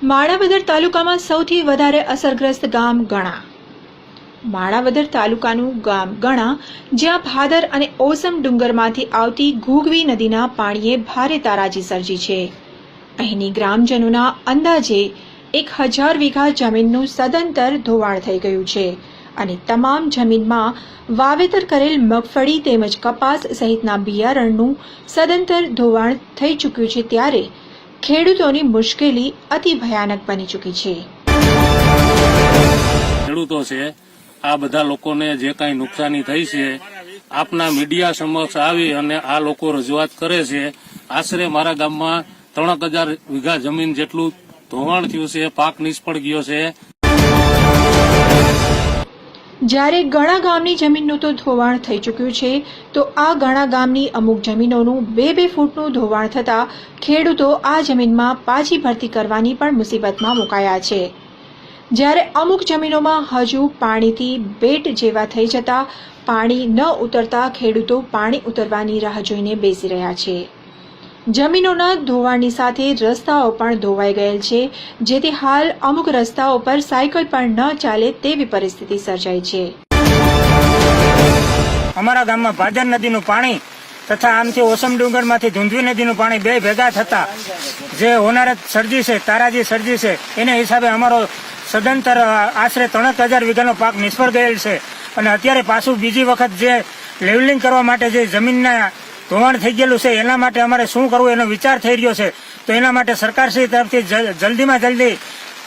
માણાવદર તાલુકામાં સૌથી વધારે અસરગ્રસ્ત ગામ ગણા। માણાવદર તાલુકાનું ગામ ગણા, જ્યાં ભાદર અને ઓસમ ડુંગરમાંથી આવતી ઘૂઘવી નદીના પાણીએ ભારે તારાજી સર્જી છે। અહીંની ગ્રામજનોના અંદાજે 1000 વીઘા જમીનનું સદંતર ધોવાણ થઈ ગયું છે અને તમામ જમીનમાં વાવેતર કરેલ મગફળી તેમજ કપાસ સહિતના બિયારણનું સદંતર ધોવાણ થઈ ચૂક્યું છે, ત્યારે ખેડૂતોની મુશ્કેલી અતિ ભયાનક બની ચૂકી છે। ખેડૂતો છે આ બધા લોકોને જે કાંઈ નુકસાની થઈ છે, આપના મીડિયા સમક્ષ આવી અને આ લોકો રજૂઆત કરે છે। આશરે મારા ગામમાં 3000 વીઘા જમીન જેટલું ધોવાણ થયું છે, પાક નિષ્ફળ ગયો છે। જ્યારે ગણા ગામની જમીનનું તો ધોવાણ થઈ ચૂક્યું છે, તો આ ગણા ગામની અમુક જમીનોનું 2-2 ફૂટનું ધોવાણ થતાં ખેડૂતો આ જમીનમાં પાછી ભરતી કરવાની પણ મુસીબતમાં મુકાયા છે। જ્યારે અમુક જમીનોમાં હજુ પાણીથી બેટ જેવા થઈ જતા પાણી ન ઉતરતા ખેડૂતો પાણી ઉતરવાની રાહ જોઈને બેસી રહ્યા છે। જમીનોના ધોવાણની સાથે રસ્તાઓ પણ ધોવાઈ ગયેલ છે, જેથી હાલ અમુક રસ્તાઓ પર સાયકલ પણ ન ચાલે તેવી પરિસ્થિતિ સર્જાઈ છે। અમારા ગામમાં ભાદર નદીનું પાણી તથા આમથી ઓસમ ડુંગરમાંથી ધુંધવી નદીનું પાણી બે ભેગા થતા જે હોનારત સર્જી છે, તારાજી સર્જી છે, એને હિસાબે અમારો સદંતર આશરે 3000 વીઘાનો પાક નિષ્ફળ ગયેલ છે અને અત્યારે પાછું બીજી વખત જે લેવલિંગ કરવા માટે જે જમીનના ધોવાણ થઈ ગયેલું છે એના માટે અમારે શું કરવું એનો વિચાર થઈ રહ્યો છે। તો એના માટે સરકારશ્રી તરફથી જલ્દીમાં જલ્દી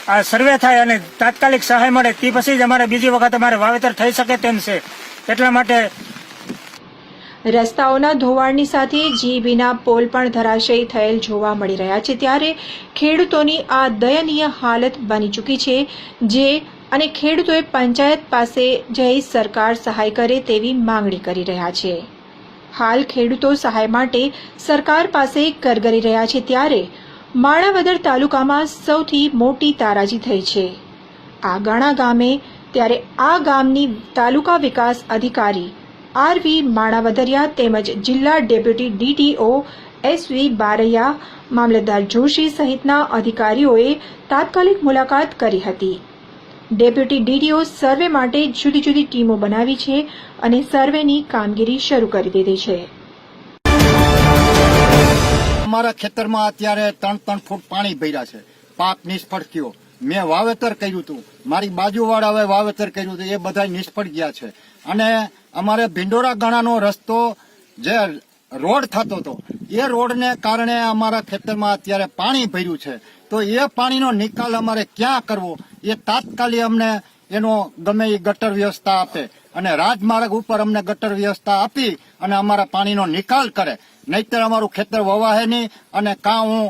આ સર્વે થાય અને તાત્કાલિક સહાય મળે તે પછી જ અમારે બીજી વખત અમારે વાવેતર થઈ શકે તેમ છે। એટલા માટે રસ્તાઓના ધોવાણની સાથે જીબીના પોલ પણ ધરાશયી થયેલ જોવા મળી રહ્યા છે, ત્યારે ખેડૂતોની આ દયનીય હાલત બની ચૂકી છે, જે અને ખેડૂતોએ પંચાયત પાસે જઈ સરકાર સહાય કરે તેવી માંગણી કરી રહ્યા છે। હાલ ખેડૂતો સહાય માટે સરકાર પાસે કરગરી રહ્યા છે, ત્યારે માણાવદર તાલુકામાં સૌથી મોટી તારાજી થઈ છે આ ગણા ગામે। ત્યારે આ ગામની તાલુકા વિકાસ અધિકારી આરવી માણાવદરિયા તેમજ જિલ્લા ડેપ્યુટી ડીટીઓ એસવી બારૈયા, મામલતદાર જોશી સહિતના અધિકારીઓએ તાત્કાલિક મુલાકાત કરી હતી। ડેપ્યુટી ડીટીઓ સર્વે માટે જુદી જુદી ટીમો બનાવી છે અને સર્વેની કામગીરી શરૂ કરી દીધી છે। અમારા ખેતરમાં અત્યારે 3-3 ફૂટ પાણી ભર્યા છે, પાક નિષ્ફળ ગયો। મેં વાવેતર કર્યું હતું, મારી બાજુવાળાએ વાવેતર કર્યું હતું, એ બધા નિષ્ફળ ગયા છે અને અમારે ભિંડોરા ગણાનો રસ્તો જે રોડ થતો હતો એ રોડને કારણે અમારા ખેતરમાં અત્યારે પાણી ભર્યું છે। તો એ પાણીનો નિકાલ અમારે ક્યાં કરવો એ તાત્કાલિક અમને એનો ગમે એ ગટર વ્યવસ્થા આપે અને રાજમાર્ગ ઉપર અમને ગટર વ્યવસ્થા આપી અને અમારા પાણીનો નિકાલ કરે, નહીતર અમારું ખેતર વવાહે નહીં અને કાં હું